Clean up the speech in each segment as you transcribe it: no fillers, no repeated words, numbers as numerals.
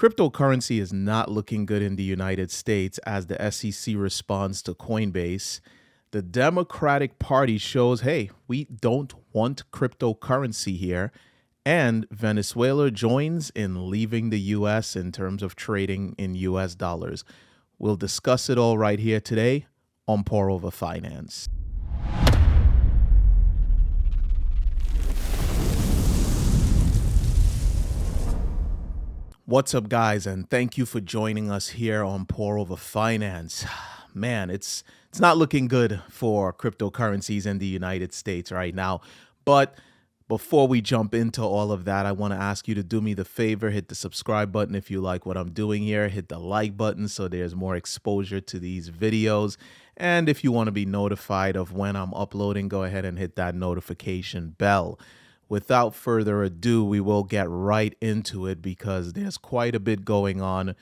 Cryptocurrency is not looking good in the United States as the SEC responds to Coinbase. The Democratic Party shows, hey, we don't want cryptocurrency here. And Venezuela joins in leaving the US in terms of trading in US dollars. We'll discuss it all right here today on Pour Over Finance. What's up, guys, and thank you for joining us here on Pour Over Finance. Man, it's not looking good for cryptocurrencies in the United States right now. But before we jump into all of that, I want to ask you to do me the favor, hit the subscribe button if you like what I'm doing here, hit the like button so there's more exposure to these videos. And if you want to be notified of when I'm uploading, go ahead and hit that notification bell. Without further ado, we will get right into it because there's quite a bit going on,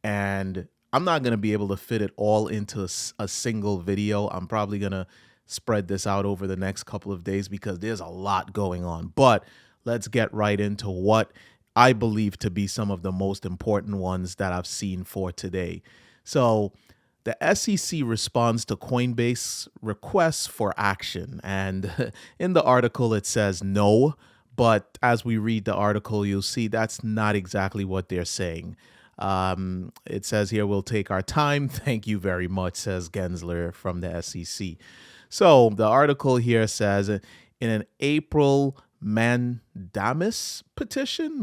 and I'm not going to be able to fit it all into a single video. I'm probably going to spread this out over the next couple of days because there's a lot going on. But let's get right into what I believe to be some of the most important ones that I've seen for today. So the SEC responds to Coinbase requests for action. And in the article, it says no. But as we read the article, you'll see that's not exactly what they're saying. It says here, we'll take our time. Thank you very much, says Gensler from the SEC. So the article here says, in an April mandamus petition,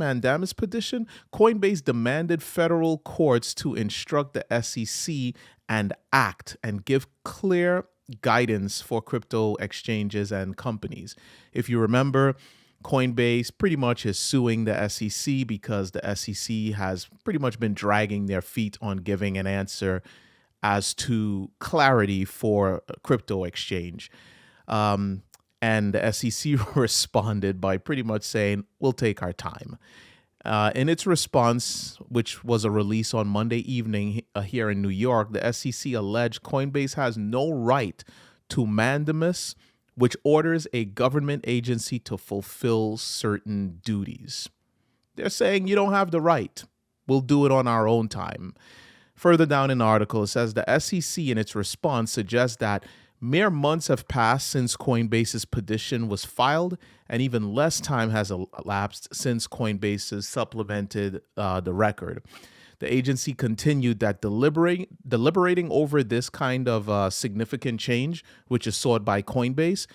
Coinbase demanded federal courts to instruct the SEC and act and give clear guidance for crypto exchanges and companies. If you remember, Coinbase pretty much is suing the SEC because the SEC has pretty much been dragging their feet on giving an answer as to clarity for crypto exchange. And the SEC responded by pretty much saying, we'll take our time. In its response, which was a release on Monday evening here in New York, the SEC alleged Coinbase has no right to mandamus, which orders a government agency to fulfill certain duties. They're saying you don't have the right. We'll do it on our own time. Further down in the article, it says the SEC in its response suggests that mere months have passed since Coinbase's petition was filed, and even less time has elapsed since Coinbase supplemented the record. The agency continued that deliberating over this kind of significant change, which is sought by Coinbase,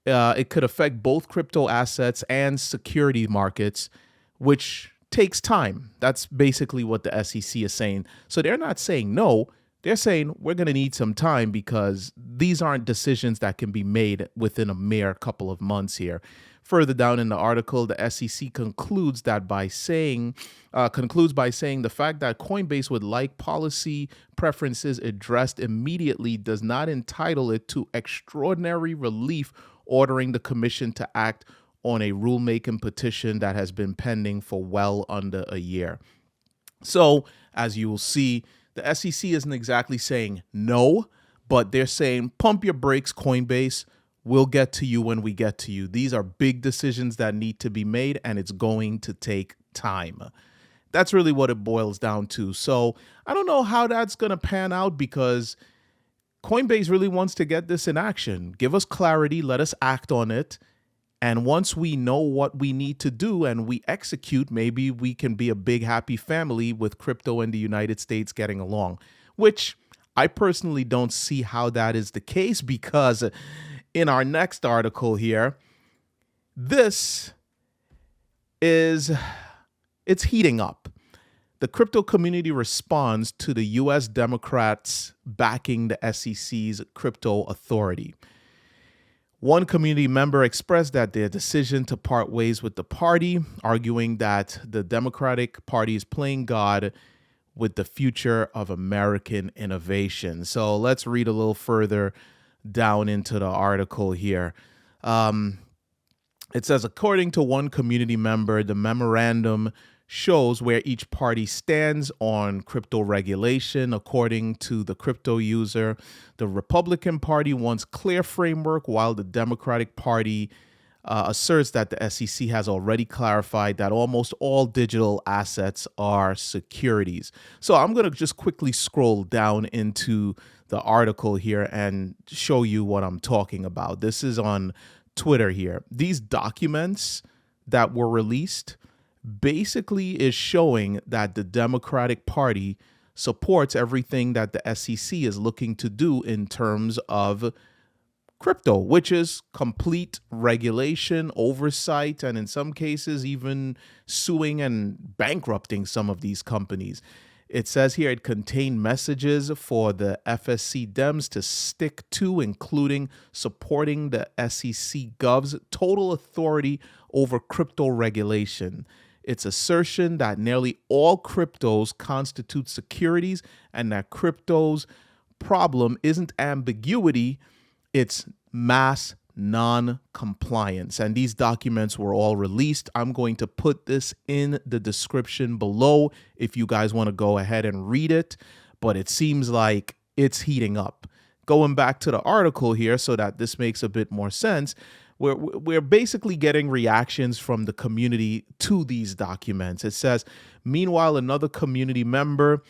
it could affect both crypto assets and security markets, which takes time. That's basically what the SEC is saying. So they're not saying no. They're saying we're going to need some time because these aren't decisions that can be made within a mere couple of months here. Further down in the article, the SEC concludes by saying the fact that Coinbase would like policy preferences addressed immediately does not entitle it to extraordinary relief, ordering the commission to act on a rulemaking petition that has been pending for well under a year. So, as you will see, the SEC isn't exactly saying no, but they're saying pump your brakes, Coinbase. We'll get to you when we get to you. These are big decisions that need to be made, and it's going to take time. That's really what it boils down to. So I don't know how that's going to pan out because Coinbase really wants to get this in action. Give us clarity. Let us act on it. And once we know what we need to do and we execute, maybe we can be a big, happy family with crypto in the United States getting along, which I personally don't see how that is the case because in our next article here, it's heating up. The crypto community responds to the U.S. Democrats backing the SEC's crypto authority. One community member expressed that their decision to part ways with the party, arguing that the Democratic Party is playing God with the future of American innovation. So let's read a little further down into the article here. It says, according to one community member, the memorandum shows where each party stands on crypto regulation. According to the crypto user, the Republican Party wants clear framework, while the Democratic Party asserts that the SEC has already clarified that almost all digital assets are securities. So I'm going to just quickly scroll down into the article here and show you what I'm talking about. This is on Twitter here. These documents that were released basically is showing that the Democratic Party supports everything that the SEC is looking to do in terms of crypto, which is complete regulation, oversight, and in some cases, even suing and bankrupting some of these companies. It says here it contained messages for the FSC Dems to stick to, including supporting the SEC Gov's total authority over crypto regulation. Its assertion that nearly all cryptos constitute securities and that crypto's problem isn't ambiguity, it's mass non-compliance. And these documents were all released. I'm going to put this in the description below if you guys want to go ahead and read it, but it seems like it's heating up. Going back to the article here so that this makes a bit more sense, we're basically getting reactions from the community to these documents. It says, meanwhile, another community member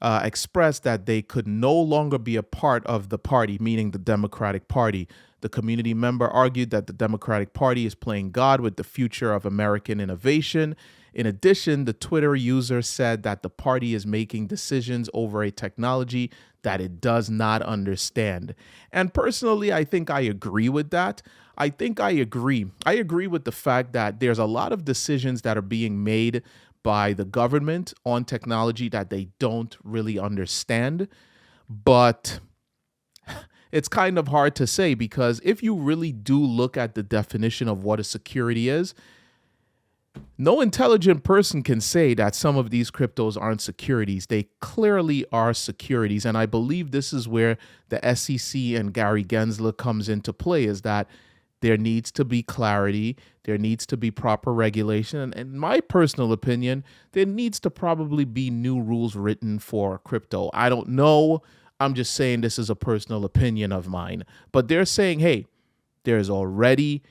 expressed that they could no longer be a part of the party, meaning the Democratic Party. The community member argued that the Democratic Party is playing God with the future of American innovation. In addition, the Twitter user said that the party is making decisions over a technology that it does not understand. And personally, I think I agree with that. I agree with the fact that there's a lot of decisions that are being made by the government on technology that they don't really understand. But it's kind of hard to say, because if you really do look at the definition of what a security is, no intelligent person can say that some of these cryptos aren't securities. They clearly are securities. And I believe this is where the SEC and Gary Gensler comes into play, is that there needs to be clarity. There needs to be proper regulation. And in my personal opinion, there needs to probably be new rules written for crypto. I don't know. I'm just saying this is a personal opinion of mine. But they're saying, hey, there's already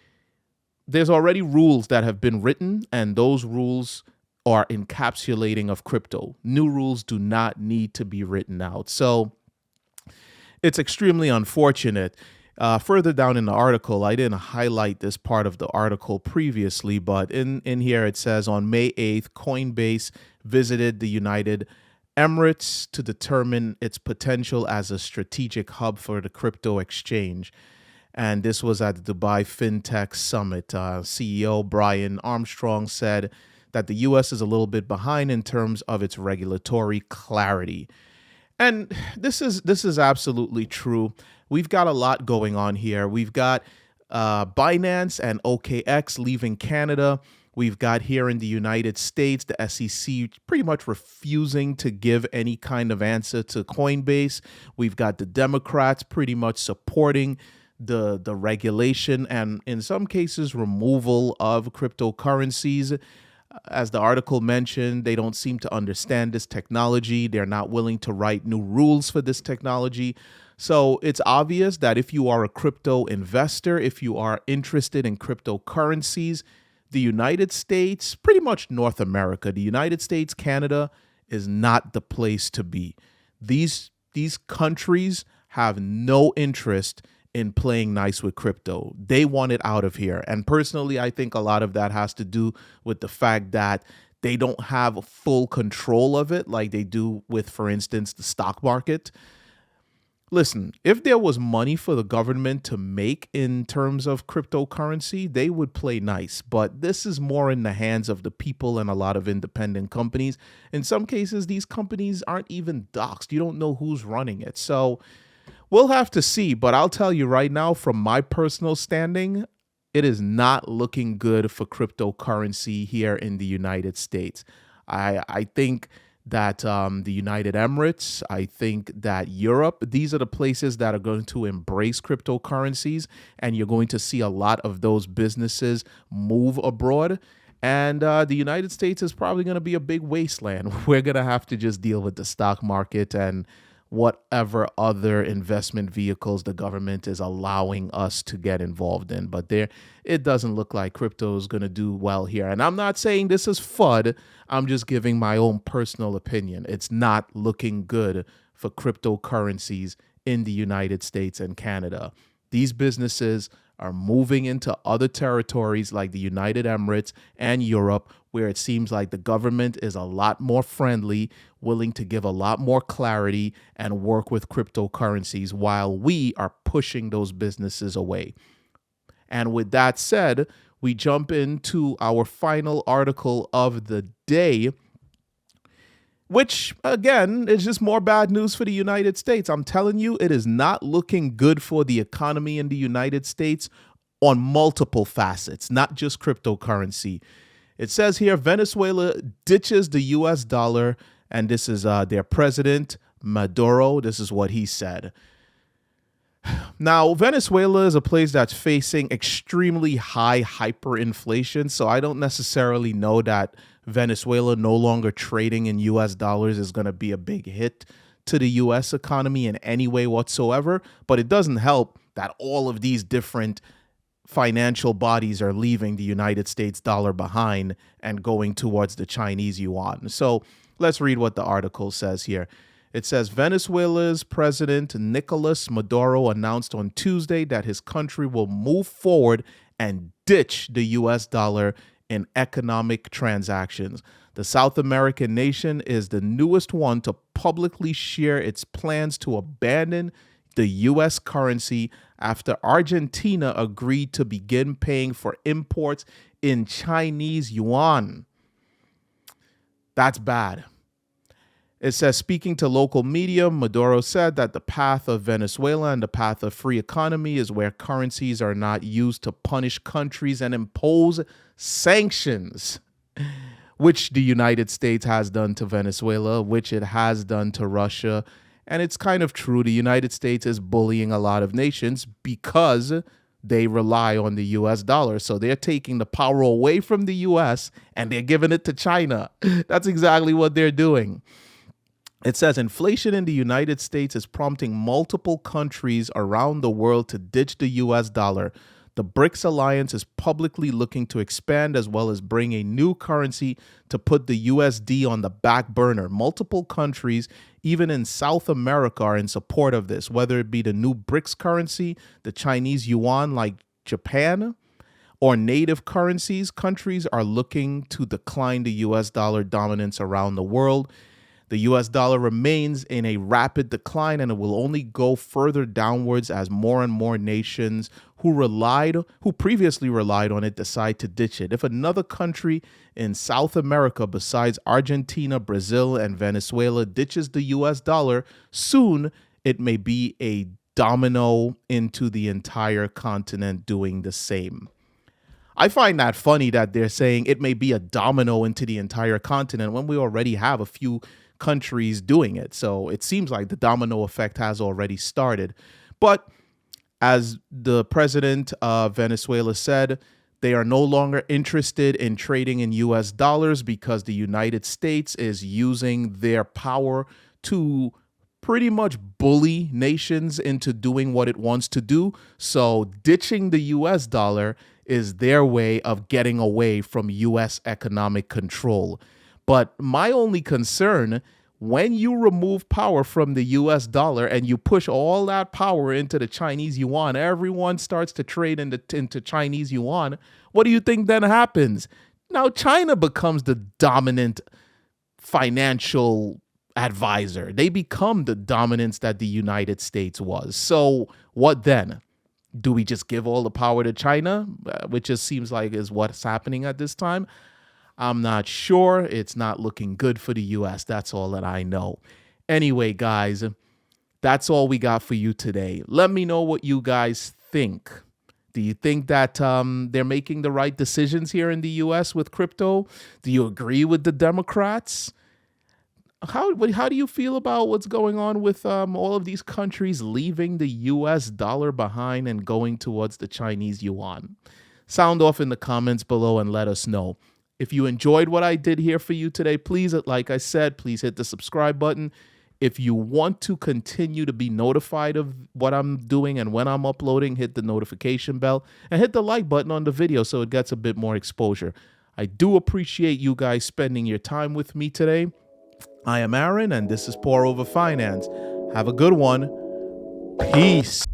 rules that have been written, and those rules are encapsulating of crypto. New rules do not need to be written out. So it's extremely unfortunate. Further down in the article, I didn't highlight this part of the article previously, but in here it says on May 8th, Coinbase visited the United Emirates to determine its potential as a strategic hub for the crypto exchange. And this was at the Dubai FinTech Summit. CEO Brian Armstrong said that the U.S. is a little bit behind in terms of its regulatory clarity. And this is absolutely true. We've got a lot going on here. We've got Binance and OKX leaving Canada. We've got here in the United States, the SEC pretty much refusing to give any kind of answer to Coinbase. We've got the Democrats pretty much supporting the regulation and in some cases removal of cryptocurrencies. As the article mentioned, they don't seem to understand this technology. They're not willing to write new rules for this technology. So it's obvious that if you are a crypto investor, if you are interested in cryptocurrencies, the United States, pretty much North America, the United States, Canada is not the place to be. These countries have no interest in playing nice with crypto. They want it out of here. And personally, I think a lot of that has to do with the fact that they don't have full control of it like they do with, for instance, the stock market. Listen, if there was money for the government to make in terms of cryptocurrency, they would play nice. But this is more in the hands of the people and a lot of independent companies. In some cases, these companies aren't even doxed. You don't know who's running it. So we'll have to see. But I'll tell you right now, from my personal standing, it is not looking good for cryptocurrency here in the United States. I think that the United Emirates, I think that Europe, these are the places that are going to embrace cryptocurrencies, and you're going to see a lot of those businesses move abroad. And the United States is probably going to be a big wasteland. We're going to have to just deal with the stock market, and whatever other investment vehicles the government is allowing us to get involved in. But it doesn't look like crypto is going to do well here. And I'm not saying this is FUD. I'm just giving my own personal opinion. It's not looking good for cryptocurrencies in the United States and Canada. These businesses are moving into other territories like the United Emirates and Europe, where it seems like the government is a lot more friendly, willing to give a lot more clarity and work with cryptocurrencies, while we are pushing those businesses away. And with that said, we jump into our final article of the day, which, again, is just more bad news for the United States. I'm telling you, it is not looking good for the economy in the United States on multiple facets, not just cryptocurrency. It says here, Venezuela ditches the U.S. dollar, and this is their president, Maduro. This is what he said. Now, Venezuela is a place that's facing extremely high hyperinflation, so I don't necessarily know that Venezuela no longer trading in U.S. dollars is going to be a big hit to the U.S. economy in any way whatsoever, but it doesn't help that all of these different financial bodies are leaving the United States dollar behind and going towards the Chinese yuan. So let's read what the article says here. It says Venezuela's President Nicolas Maduro announced on Tuesday that his country will move forward and ditch the U.S. dollar in economic transactions. The South American nation is the newest one to publicly share its plans to abandon the U.S. currency after Argentina agreed to begin paying for imports in Chinese yuan. That's bad. It says, speaking to local media, Maduro said that the path of Venezuela and the path of free economy is where currencies are not used to punish countries and impose sanctions, which the United States has done to Venezuela, which it has done to Russia. And it's kind of true. The United States is bullying a lot of nations because they rely on the U.S. dollar. So they're taking the power away from the U.S. and they're giving it to China. That's exactly what they're doing. It says inflation in the United States is prompting multiple countries around the world to ditch the U.S. dollar. The BRICS alliance is publicly looking to expand as well as bring a new currency to put the USD on the back burner. Multiple countries, even in South America, are in support of this, whether it be the new BRICS currency, the Chinese yuan like Japan, or native currencies. Countries are looking to decline the U.S. dollar dominance around the world. The U.S. dollar remains in a rapid decline, and it will only go further downwards as more and more nations who previously relied on it decide to ditch it. If another country in South America besides Argentina, Brazil, and Venezuela ditches the U.S. dollar, soon it may be a domino into the entire continent doing the same. I find that funny that they're saying it may be a domino into the entire continent when we already have a few countries doing it. So it seems like the domino effect has already started. But as the president of Venezuela said, they are no longer interested in trading in U.S. dollars because the United States is using their power to pretty much bully nations into doing what it wants to do. So ditching the U.S. dollar is their way of getting away from U.S. economic control. But my only concern, when you remove power from the U.S. dollar and you push all that power into the Chinese yuan, everyone starts to trade into Chinese yuan. What do you think then happens? Now China becomes the dominant financial advisor. They become the dominance that the United States was. So what then? Do we just give all the power to China, which just seems like is what's happening at this time? I'm not sure. It's not looking good for the U.S. That's all that I know. Anyway, guys, that's all we got for you today. Let me know what you guys think. Do you think that they're making the right decisions here in the U.S. with crypto? Do you agree with the Democrats? How do you feel about what's going on with all of these countries leaving the U.S. dollar behind and going towards the Chinese yuan? Sound off in the comments below and let us know. If you enjoyed what I did here for you today, please, like I said, please hit the subscribe button. If you want to continue to be notified of what I'm doing and when I'm uploading, hit the notification bell and hit the like button on the video so it gets a bit more exposure. I do appreciate you guys spending your time with me today. I am Aaron, and this is Pour Over Finance. Have a good one. Peace.